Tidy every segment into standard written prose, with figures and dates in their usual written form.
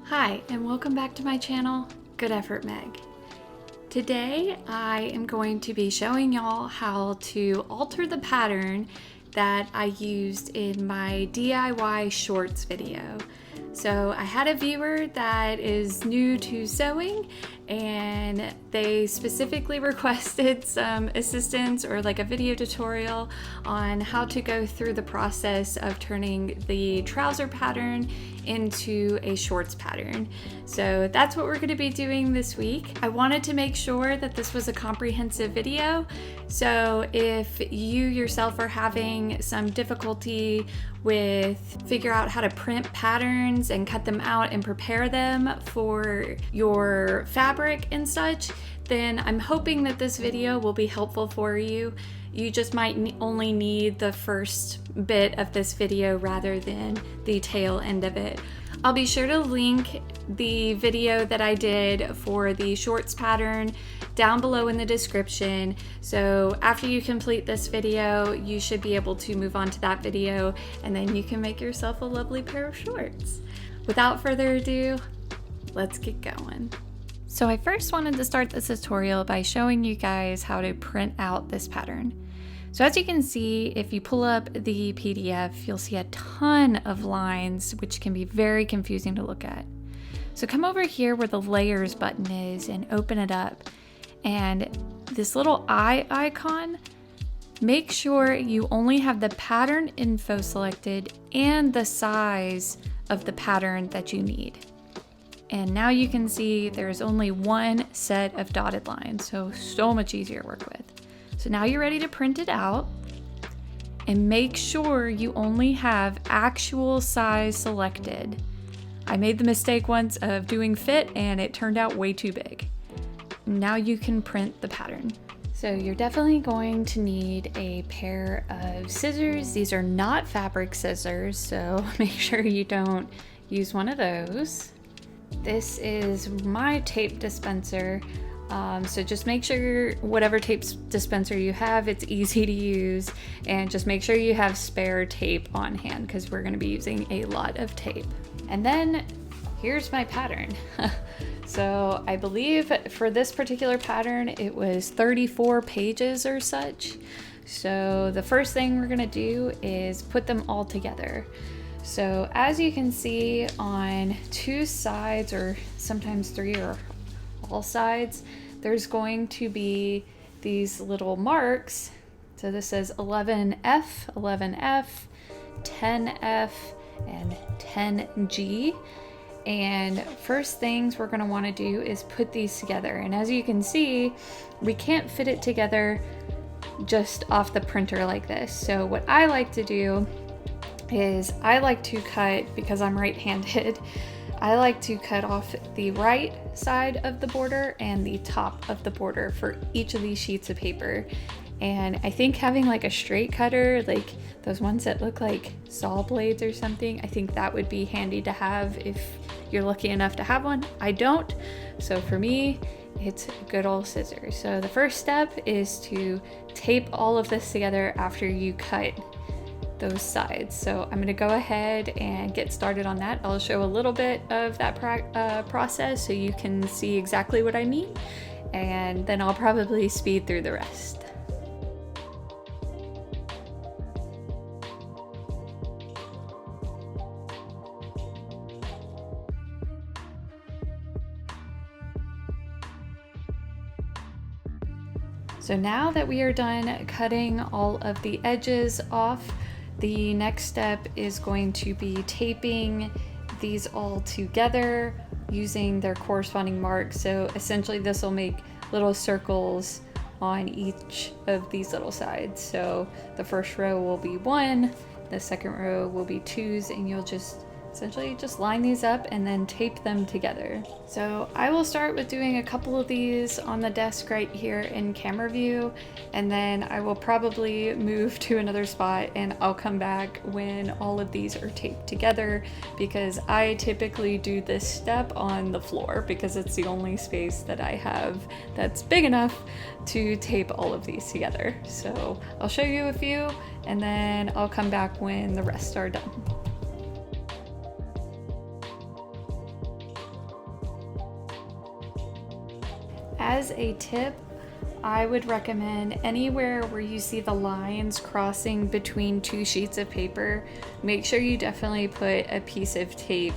Hi, and welcome back to my channel, Good Effort Meg. Today I am going to be showing y'all how to alter the pattern that I used in my DIY shorts video. So I had a viewer that is new to sewing and they specifically requested some assistance or like a video tutorial on how to go through the process of turning the trouser pattern into a shorts pattern. So that's what we're going to be doing this week. I wanted to make sure that this was a comprehensive video. So if you yourself are having some difficulty with figure out how to print patterns and cut them out and prepare them for your fabric and such, then I'm hoping that this video will be helpful for you. You just might only need the first bit of this video rather than the tail end of it. I'll be sure to link the video that I did for the shorts pattern down below in the description. So after you complete this video, you should be able to move on to that video and then you can make yourself a lovely pair of shorts. Without further ado, let's get going. So I first wanted to start this tutorial by showing you guys how to print out this pattern. So as you can see, if you pull up the PDF, you'll see a ton of lines, which can be very confusing to look at. So come over here where the layers button is and open it up. And this little eye icon, make sure you only have the pattern info selected and the size of the pattern that you need. And now you can see there's only one set of dotted lines, so much easier to work with. So now you're ready to print it out, and make sure you only have actual size selected. I made the mistake once of doing fit and it turned out way too big. Now you can print the pattern. So you're definitely going to need a pair of scissors. These are not fabric scissors, so make sure you don't use one of those. This is my tape dispenser, so just make sure whatever tape dispenser you have, it's easy to use, and just make sure you have spare tape on hand because we're going to be using a lot of tape. And then here's my pattern. So I believe for this particular pattern it was 34 pages or such. So the first thing we're going to do is put them all together. So as you can see on two sides, or sometimes three or all sides, there's going to be these little marks. So this says 11F, 11F, 10F, and 10G. And first things we're going to want to do is put these together. And as you can see, we can't fit it together just off the printer like this. So what I like to do is I like to cut, because I'm right-handed, I like to cut off the right side of the border and the top of the border for each of these sheets of paper. And I think having like a straight cutter, like those ones that look like saw blades or something, I think that would be handy to have if you're lucky enough to have one. I don't, so for me, it's good old scissors. So the first step is to tape all of this together after you cut those sides. So I'm going to go ahead and get started on that. I'll show a little bit of that process so you can see exactly what I mean, and then I'll probably speed through the rest. So now that we are done cutting all of the edges off, the next step is going to be taping these all together using their corresponding marks. So essentially this will make little circles on each of these little sides. So the first row will be 1, the second row will be 2s, and you'll just essentially just line these up and then tape them together. So I will start with doing a couple of these on the desk right here in camera view, and then I will probably move to another spot and I'll come back when all of these are taped together, because I typically do this step on the floor because it's the only space that I have that's big enough to tape all of these together. So I'll show you a few and then I'll come back when the rest are done. as a tip, I would recommend anywhere where you see the lines crossing between two sheets of paper, make sure you definitely put a piece of tape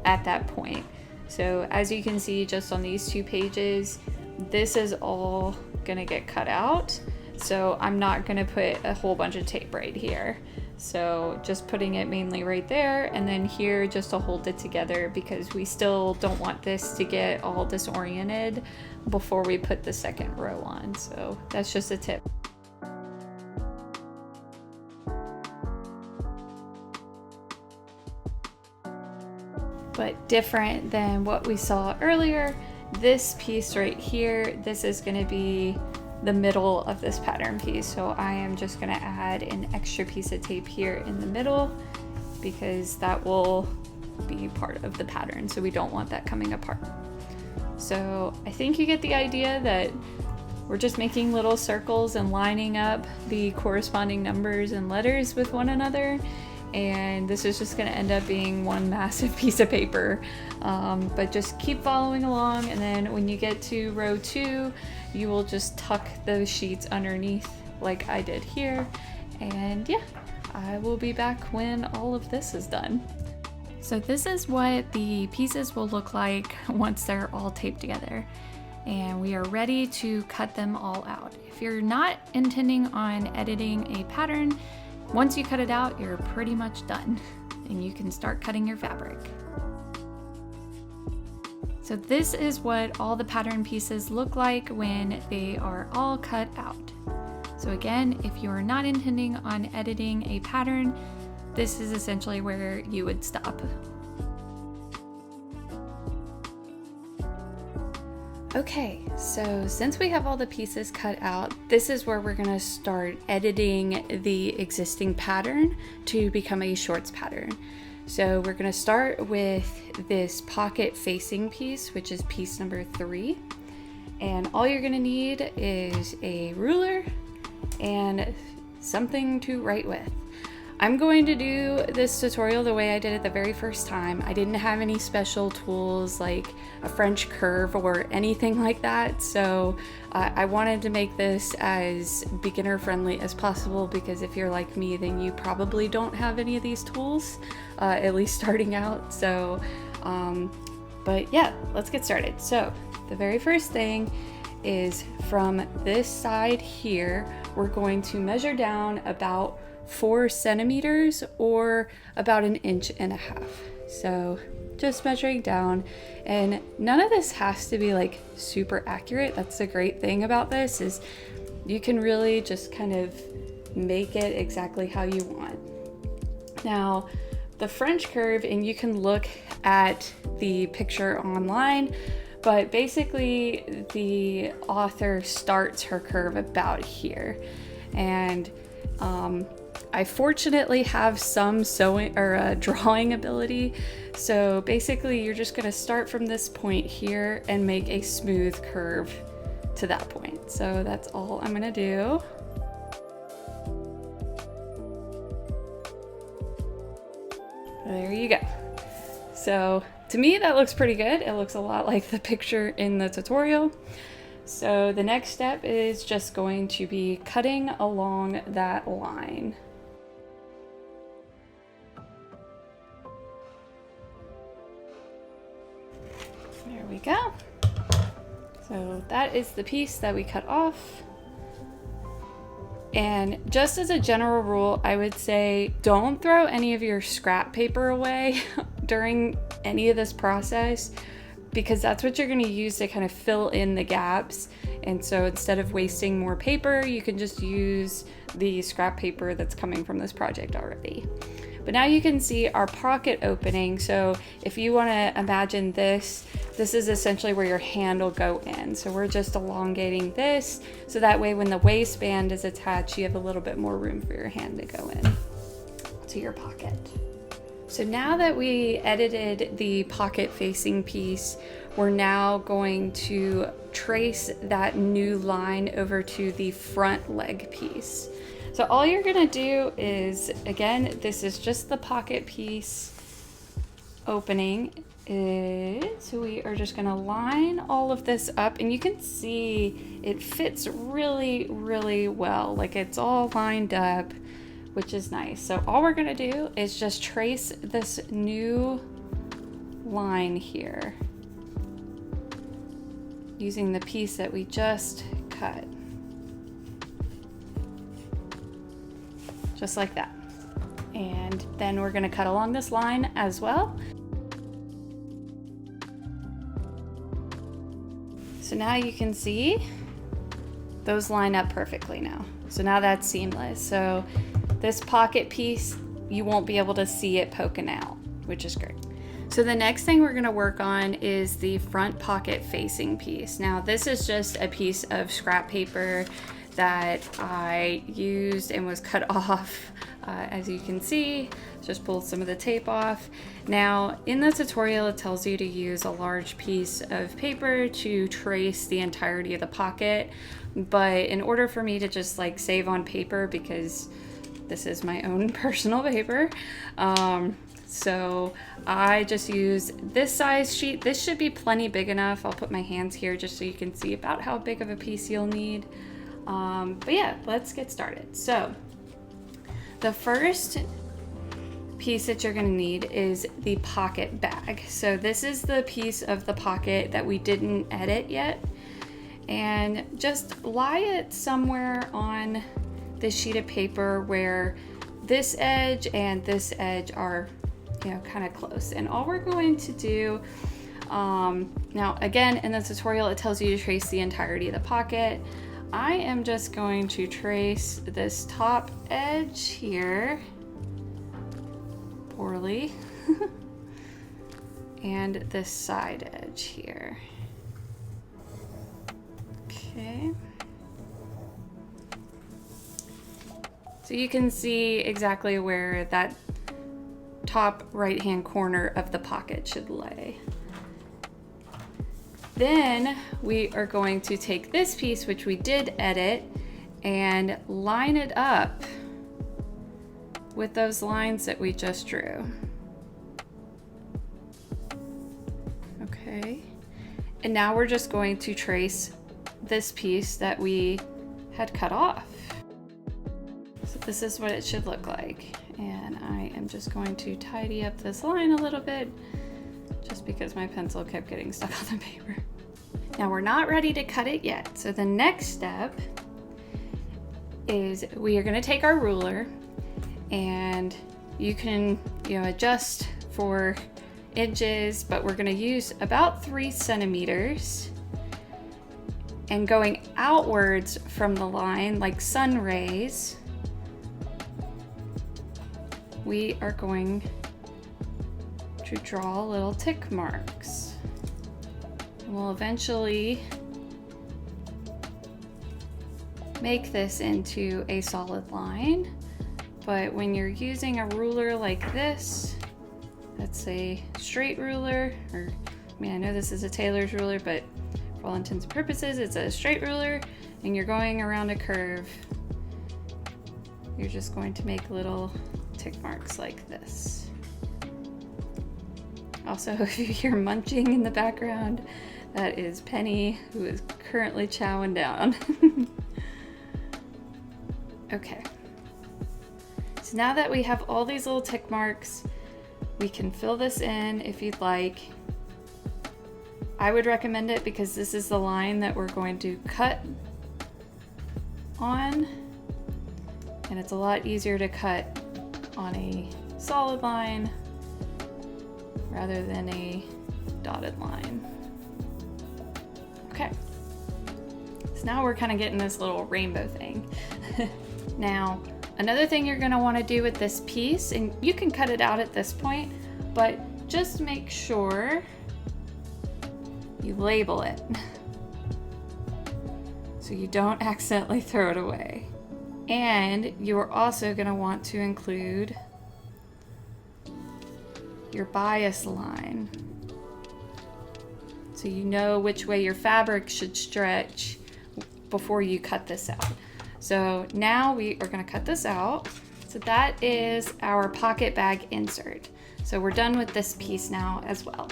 at that point. So as you can see just on these 2 pages, this is all gonna get cut out. So I'm not gonna put a whole bunch of tape right here. So just putting it mainly right there, and then here just to hold it together, because we still don't want this to get all disoriented before we put the second row on. So that's just a tip. But different than what we saw earlier, this piece right here, this is going to be the middle of this pattern piece. So I am just going to add an extra piece of tape here in the middle, because that will be part of the pattern. So we don't want that coming apart. So I think you get the idea that we're just making little circles and lining up the corresponding numbers and letters with one another. And this is just going to end up being one massive piece of paper. But just keep following along, and then when you get to row 2, you will just tuck those sheets underneath like I did here. And yeah, I will be back when all of this is done. So this is what the pieces will look like once they're all taped together. And we are ready to cut them all out. If you're not intending on editing a pattern, once you cut it out, you're pretty much done, and you can start cutting your fabric. So this is what all the pattern pieces look like when they are all cut out. So again, if you're not intending on editing a pattern, this is essentially where you would stop. Okay, so since we have all the pieces cut out, this is where we're gonna start editing the existing pattern to become a shorts pattern. So we're gonna start with this pocket facing piece, which is piece number 3. And all you're gonna need is a ruler and something to write with. I'm going to do this tutorial the way I did it the very first time. I didn't have any special tools like a French curve or anything like that, so I wanted to make this as beginner friendly as possible, because if you're like me, then you probably don't have any of these tools, at least starting out. So, but yeah, let's get started. So the very first thing is from this side here, we're going to measure down about 4 centimeters or about 1.5 inches. So just measuring down, and none of this has to be like super accurate. That's the great thing about this, is you can really just kind of make it exactly how you want. Now the French curve, and you can look at the picture online, but basically the author starts her curve about here. And I fortunately have some sewing or drawing ability. So basically you're just gonna start from this point here and make a smooth curve to that point. So that's all I'm gonna do. There you go. So to me, that looks pretty good. It looks a lot like the picture in the tutorial. So the next step is just going to be cutting along that line. There we go. So that is the piece that we cut off. And just as a general rule, I would say don't throw any of your scrap paper away during any of this process, because that's what you're going to use to kind of fill in the gaps. And so instead of wasting more paper, you can just use the scrap paper that's coming from this project already. But now you can see our pocket opening. So if you want to imagine this is essentially where your hand will go in. So we're just elongating this, so that way when the waistband is attached, you have a little bit more room for your hand to go in to your pocket. So now that we edited the pocket facing piece, we're now going to trace that new line over to the front leg piece. So all you're gonna do is, again, this is just the pocket piece opening, is we are just gonna line all of this up, and you can see it fits really, really well. Like it's all lined up, which is nice. So all we're gonna do is just trace this new line here using the piece that we just cut. Just like that. And then we're gonna cut along this line as well. So now you can see those line up perfectly now. So now that's seamless. So this pocket piece, you won't be able to see it poking out, which is great. So the next thing we're gonna work on is the front pocket facing piece. Now this is just a piece of scrap paper that I used and was cut off. As you can see, just pulled some of the tape off. Now in the tutorial, it tells you to use a large piece of paper to trace the entirety of the pocket. But in order for me to just like save on paper, because this is my own personal paper, so I just use this size sheet. This should be plenty big enough. I'll put my hands here just so you can see about how big of a piece you'll need. But yeah, let's get started. So the first piece that you're gonna need is the pocket bag. So this is the piece of the pocket that we didn't edit yet. And just lie it somewhere on this sheet of paper where this edge and this edge are, you know, kind of close. And all we're going to do, now again, in the tutorial, it tells you to trace the entirety of the pocket. I am just going to trace this top edge here, poorly, and this side edge here. Okay. So you can see exactly where that top right-hand corner of the pocket should lay. Then we are going to take this piece, which we did edit, and line it up with those lines that we just drew. Okay. And now we're just going to trace this piece that we had cut off. So this is what it should look like. And I am just going to tidy up this line a little bit, just because my pencil kept getting stuck on the paper. Now we're not ready to cut it yet. So the next step is we are gonna take our ruler, and you can, adjust for inches, but we're gonna use about 3 centimeters. And going outwards from the line, like sun rays, we are going to draw little tick marks. And we'll eventually make this into a solid line. But when you're using a ruler like this, that's a straight ruler, or I know this is a tailor's ruler, but for all intents and purposes, it's a straight ruler, and you're going around a curve, you're just going to make little tick marks like this. Also, if you hear munching in the background, that is Penny, who is currently chowing down. Okay. So now that we have all these little tick marks, we can fill this in if you'd like. I would recommend it because this is the line that we're going to cut on, and it's a lot easier to cut on a solid line rather than a dotted line. Okay, so now we're kind of getting this little rainbow thing. Now, another thing you're going to want to do with this piece, and you can cut it out at this point, but just make sure you label it so you don't accidentally throw it away. And you are also going to want to include your bias line so you know which way your fabric should stretch before you cut this out. So now we are going to cut this out. So that is our pocket bag insert. So we're done with this piece now as well.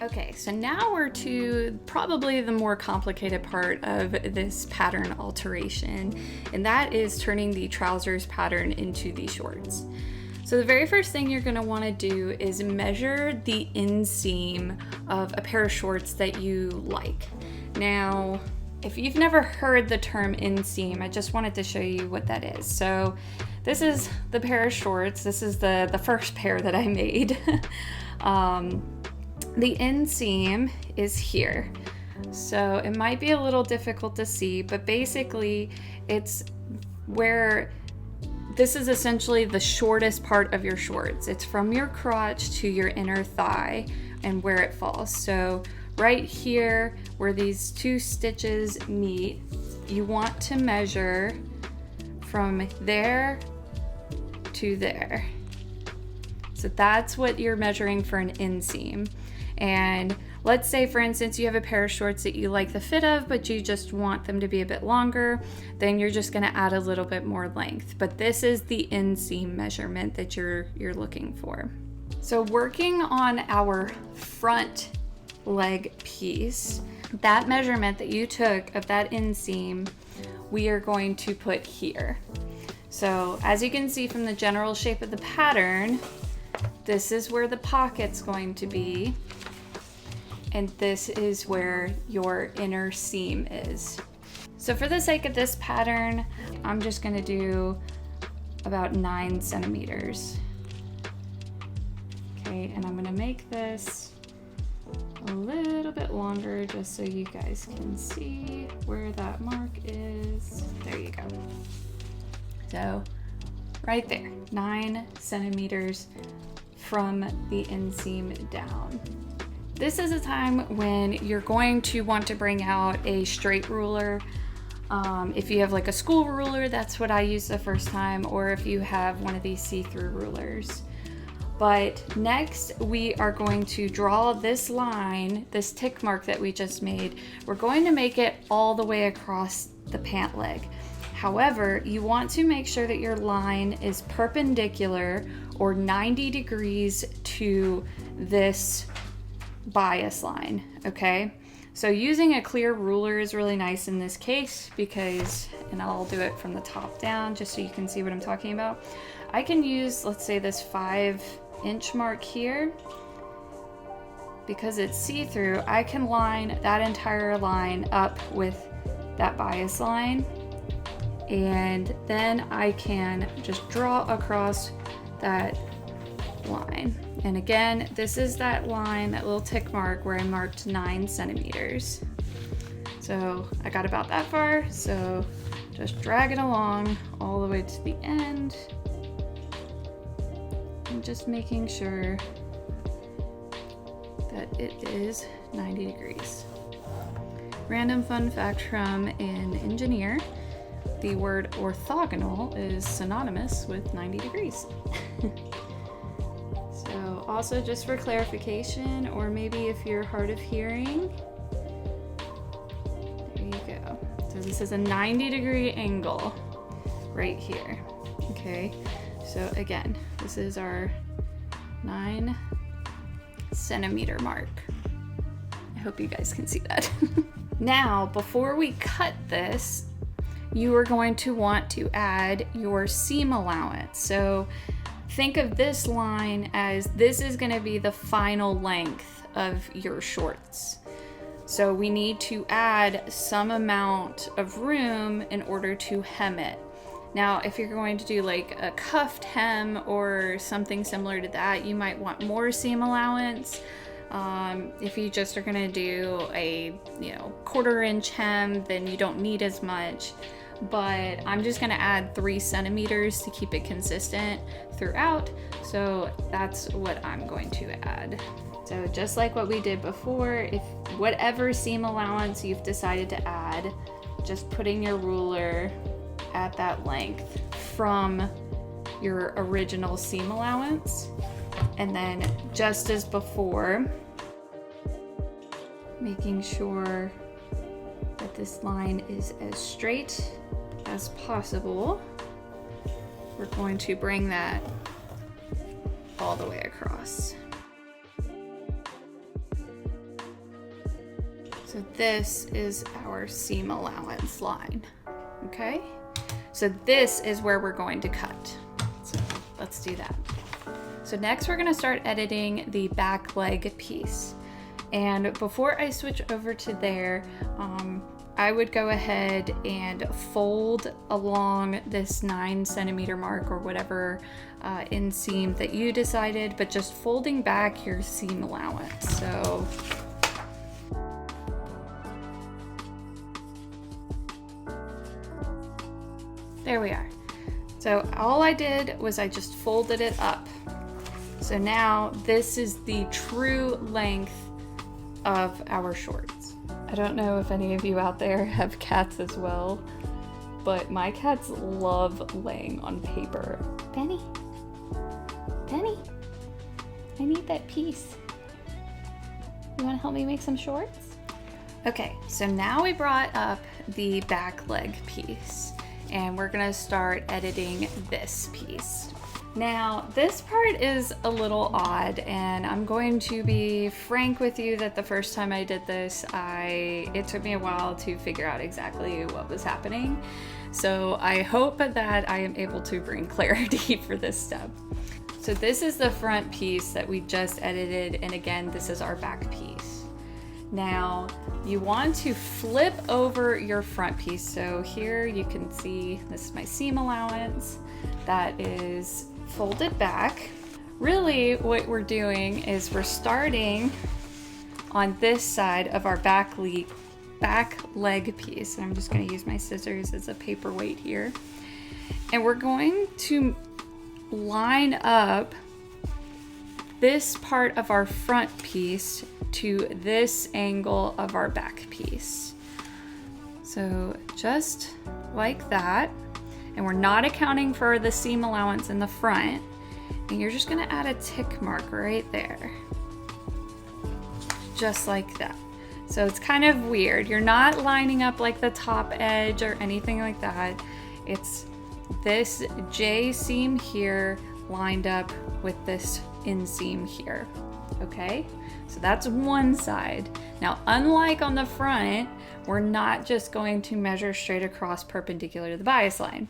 Okay, so now we're to probably the more complicated part of this pattern alteration, and that is turning the trousers pattern into the shorts. So the very first thing you're going to want to do is measure the inseam of a pair of shorts that you like. Now, if you've never heard the term inseam, I just wanted to show you what that is. So this is the pair of shorts. This is the first pair that I made. The inseam is here. So it might be a little difficult to see, but basically it's where this is essentially the shortest part of your shorts. It's from your crotch to your inner thigh and where it falls. So right here where these two stitches meet, you want to measure from there to there. So that's what you're measuring for an inseam. And let's say, for instance, you have a pair of shorts that you like the fit of, but you just want them to be a bit longer, then you're just gonna add a little bit more length. But this is the inseam measurement that you're looking for. So working on our front leg piece, that measurement that you took of that inseam, we are going to put here. So as you can see from the general shape of the pattern, this is where the pocket's going to be, and this is where your inner seam is. So for the sake of this pattern, I'm just gonna do about 9 centimeters. Okay, and I'm gonna make this a little bit longer just so you guys can see where that mark is. There you go. So right there, 9 centimeters from the inseam down. This is a time when you're going to want to bring out a straight ruler. If you have like a school ruler, that's what I used the first time, or if you have one of these see-through rulers. But next we are going to draw this line, this tick mark that we just made. We're going to make it all the way across the pant leg. However, you want to make sure that your line is perpendicular or 90 degrees to this bias line, okay? So using a clear ruler is really nice in this case because, and I'll do it from the top down just so you can see what I'm talking about. I can use, let's say, this 5-inch mark here. Because it's see-through, I can line that entire line up with that bias line, and then I can just draw across that line. And again, this is that line, that little tick mark where I marked 9 centimeters. So I got about that far, so just drag it along all the way to the end. And just making sure that it is 90 degrees. Random fun fact from an engineer: the word orthogonal is synonymous with 90 degrees. So also, just for clarification, or maybe if you're hard of hearing, there you go. So this is a 90-degree angle right here. Okay, so again, this is our 9 centimeter mark. I hope you guys can see that. Now, before we cut this, you are going to want to add your seam allowance. So think of this line as this is going to be the final length of your shorts. So we need to add some amount of room in order to hem it. Now, if you're going to do like a cuffed hem or something similar to that, you might want more seam allowance. If you just are going to do a 1/4-inch hem, then you don't need as much. But I'm just gonna add 3 centimeters to keep it consistent throughout. So that's what I'm going to add. So just like what we did before, if whatever seam allowance you've decided to add, just putting your ruler at that length from your original seam allowance. And then just as before, making sure that this line is as straight as possible. We're going to bring that all the way across. So this is our seam allowance line, okay? So this is where we're going to cut. So let's do that. So next we're gonna start editing the back leg piece. And before I switch over to there, I would go ahead and fold along this 9 centimeter mark or whatever inseam that you decided, but just folding back your seam allowance. So there we are. So all I did was I just folded it up. So now this is the true length of our shorts. I don't know if any of you out there have cats as well, but my cats love laying on paper. Benny, Benny, I need that piece. You wanna help me make some shorts? Okay, so now we brought up the back leg piece and we're gonna start editing this piece. Now, this part is a little odd, and I'm going to be frank with you that the first time I did this, it took me a while to figure out exactly what was happening. So I hope that I am able to bring clarity for this step. So this is the front piece that we just edited, and again, this is our back piece. Now, you want to flip over your front piece. So here you can see, this is my seam allowance that is folded back. Really what we're doing is we're starting on this side of our back leg piece. I'm just going to use my scissors as a paperweight here. And we're going to line up this part of our front piece to this angle of our back piece. So just like that. And we're not accounting for the seam allowance in the front. And you're just gonna add a tick mark right there. Just like that. So it's kind of weird. You're not lining up like the top edge or anything like that. It's this J seam here lined up with this inseam here, okay? So that's one side. Now, unlike on the front, we're not just going to measure straight across perpendicular to the bias line.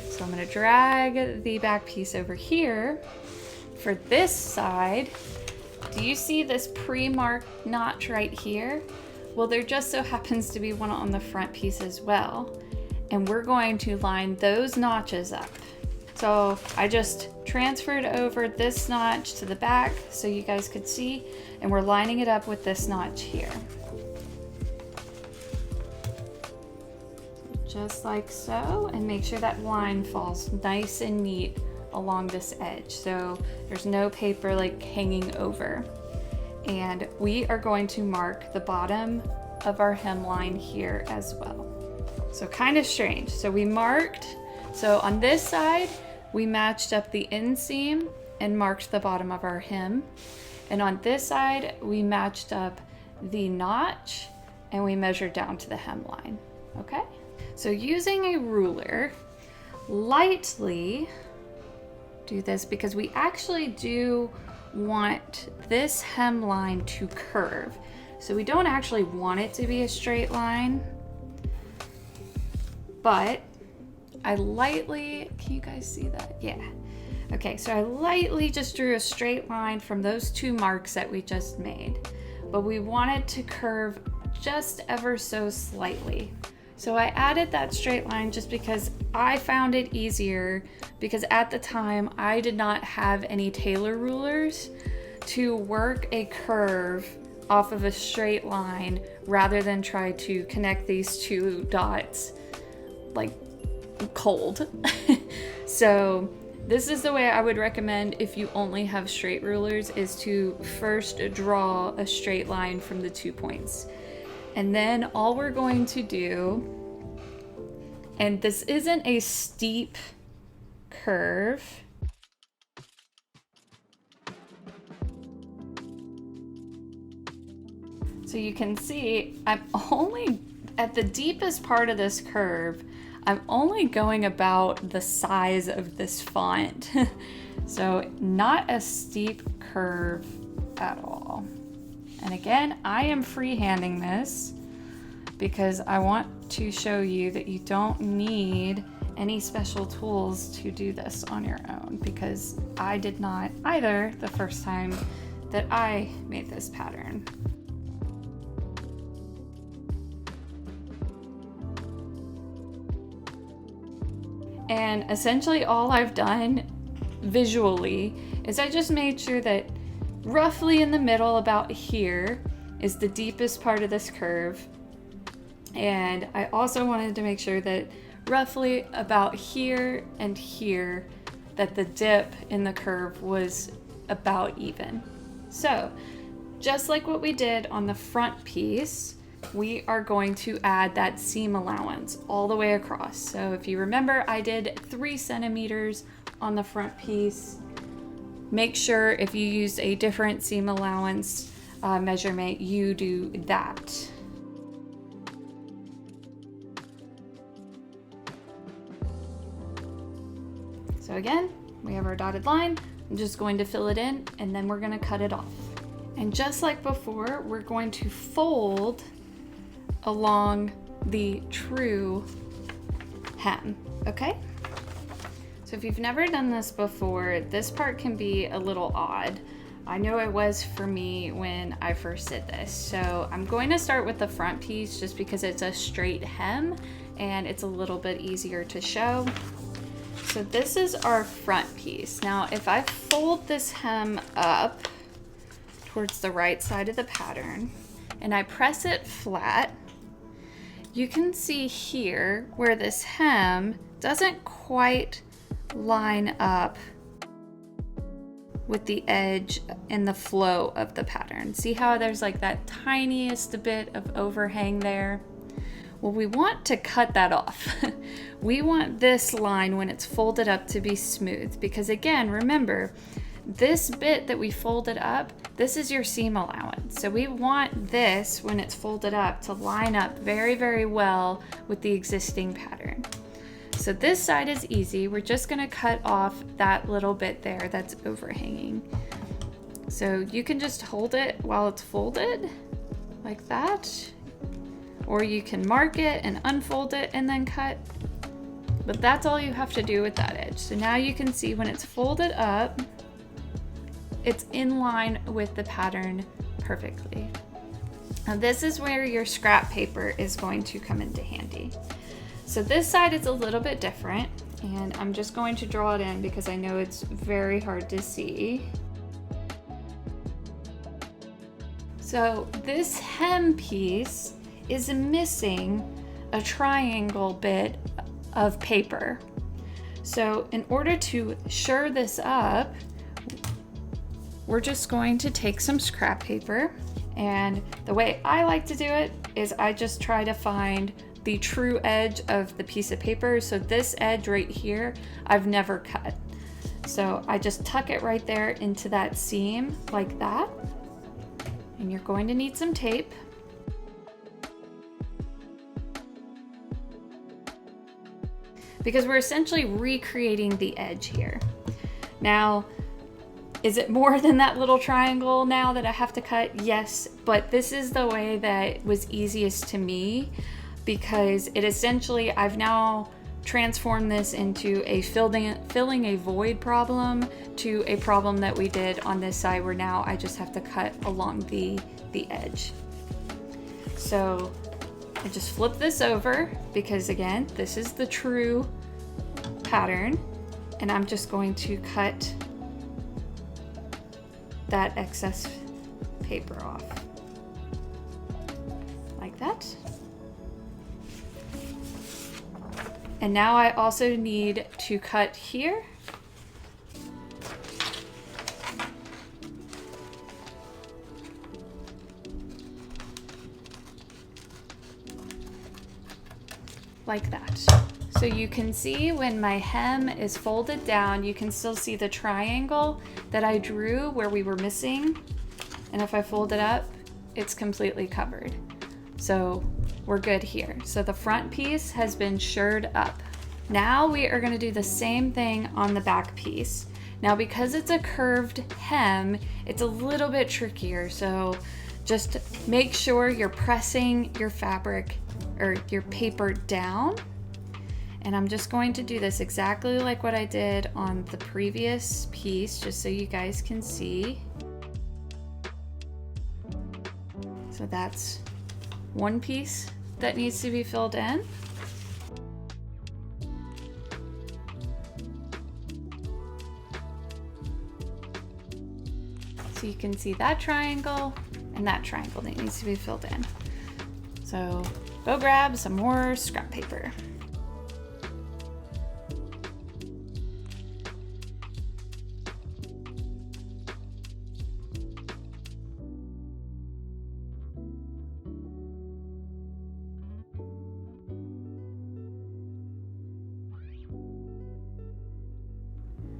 So I'm gonna drag the back piece over here. For this side, do you see this pre-marked notch right here? Well, there just so happens to be one on the front piece as well. And we're going to line those notches up. So I just transferred over this notch to the back so you guys could see, and we're lining it up with this notch here. Just like so, and make sure that line falls nice and neat along this edge so there's no paper like hanging over. And we are going to mark the bottom of our hemline here as well. So kind of strange. So we marked, so on this side we matched up the inseam and marked the bottom of our hem, and on this side we matched up the notch and we measured down to the hemline. Okay, so using a ruler, lightly do this because we actually do want this hemline to curve. So we don't actually want it to be a straight line, but I lightly, can you guys see that? Yeah. Okay, so I lightly just drew a straight line from those two marks that we just made, but we want it to curve just ever so slightly. So I added that straight line just because I found it easier, because at the time I did not have any tailor rulers to work a curve off of a straight line rather than try to connect these two dots like cold. So this is the way I would recommend if you only have straight rulers, is to first draw a straight line from the 2 points. And then all we're going to do, and this isn't a steep curve, so you can see I'm only at the deepest part of this curve. I'm only going about the size of this font. So not a steep curve at all. And again, I am freehanding this because I want to show you that you don't need any special tools to do this on your own, because I did not either the first time that I made this pattern. And essentially all I've done visually is I just made sure that roughly in the middle about here is the deepest part of this curve. And I also wanted to make sure that roughly about here and here that the dip in the curve was about even. So just like what we did on the front piece, we are going to add that seam allowance all the way across. So if you remember, I did 3 centimeters on the front piece. Make sure if you used a different seam allowance measurement, you do that. So again, we have our dotted line. I'm just going to fill it in and then we're going to cut it off. And just like before, we're going to fold along the true hem, okay? So if you've never done this before, this part can be a little odd. I know it was for me when I first did this. So I'm going to start with the front piece just because it's a straight hem and it's a little bit easier to show. So this is our front piece. Now, if I fold this hem up towards the right side of the pattern and I press it flat, you can see here where this hem doesn't quite line up with the edge and the flow of the pattern. See how there's like that tiniest bit of overhang there? Well, we want to cut that off. We want this line when it's folded up to be smooth, because again, remember, this bit that we folded up, this is your seam allowance. So we want this, when it's folded up, to line up very, very well with the existing pattern. So this side is easy. We're just gonna cut off that little bit there that's overhanging. So you can just hold it while it's folded, like that. Or you can mark it and unfold it and then cut. But that's all you have to do with that edge. So now you can see when it's folded up, it's in line with the pattern perfectly. Now this is where your scrap paper is going to come into handy. So this side is a little bit different, and I'm just going to draw it in because I know it's very hard to see. So this hem piece is missing a triangle bit of paper. So in order to shore this up, we're just going to take some scrap paper, and the way I like to do it is I just try to find the true edge of the piece of paper. So this edge right here, I've never cut. So I just tuck it right there into that seam like that. And you're going to need some tape. Because we're essentially recreating the edge here. Now, is it more than that little triangle now that I have to cut? Yes, but this is the way that was easiest to me, because it essentially, I've now transformed this into a filling a void problem to a problem that we did on this side, where now I just have to cut along the edge. So I just flip this over because again, this is the true pattern, and I'm just going to cut that excess paper off like that. And now I also need to cut here. Like that. So you can see when my hem is folded down, you can still see the triangle that I drew where we were missing. And if I fold it up, it's completely covered. So we're good here. So the front piece has been shored up. Now we are going to do the same thing on the back piece. Now because it's a curved hem, it's a little bit trickier. So Just make sure you're pressing your fabric or your paper down. And I'm just going to do this exactly like what I did on the previous piece, just so you guys can see. So that's one piece that needs to be filled in. So you can see that triangle and that triangle that needs to be filled in. So go grab some more scrap paper.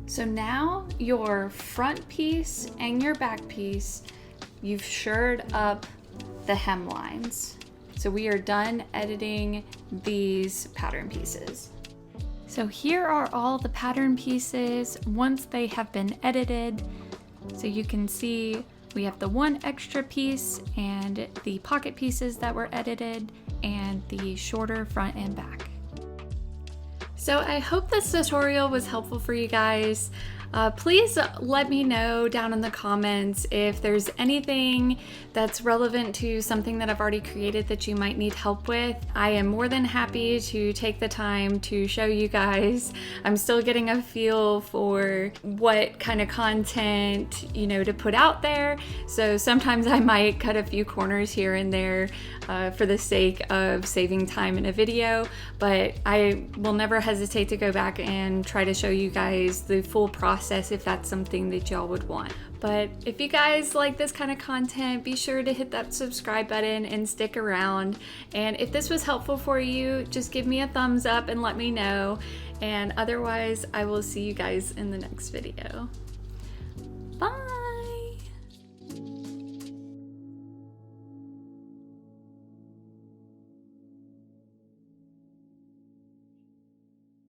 So now your front piece and your back piece, you've shirred up the hem lines. So we are done editing these pattern pieces. So here are all the pattern pieces once they have been edited. So you can see we have the one extra piece and the pocket pieces that were edited and the shorter front and back. So I hope this tutorial was helpful for you guys. Please let me know down in the comments if there's anything that's relevant to something that I've already created that you might need help with. I am more than happy to take the time to show you guys. I'm still getting a feel for what kind of content, to put out there. So sometimes I might cut a few corners here and there for the sake of saving time in a video, but I will never hesitate to go back and try to show you guys the full process if that's something that y'all would want. But if you guys like this kind of content, be sure to hit that subscribe button and stick around. And if this was helpful for you, just give me a thumbs up and let me know. And otherwise, I will see you guys in the next video.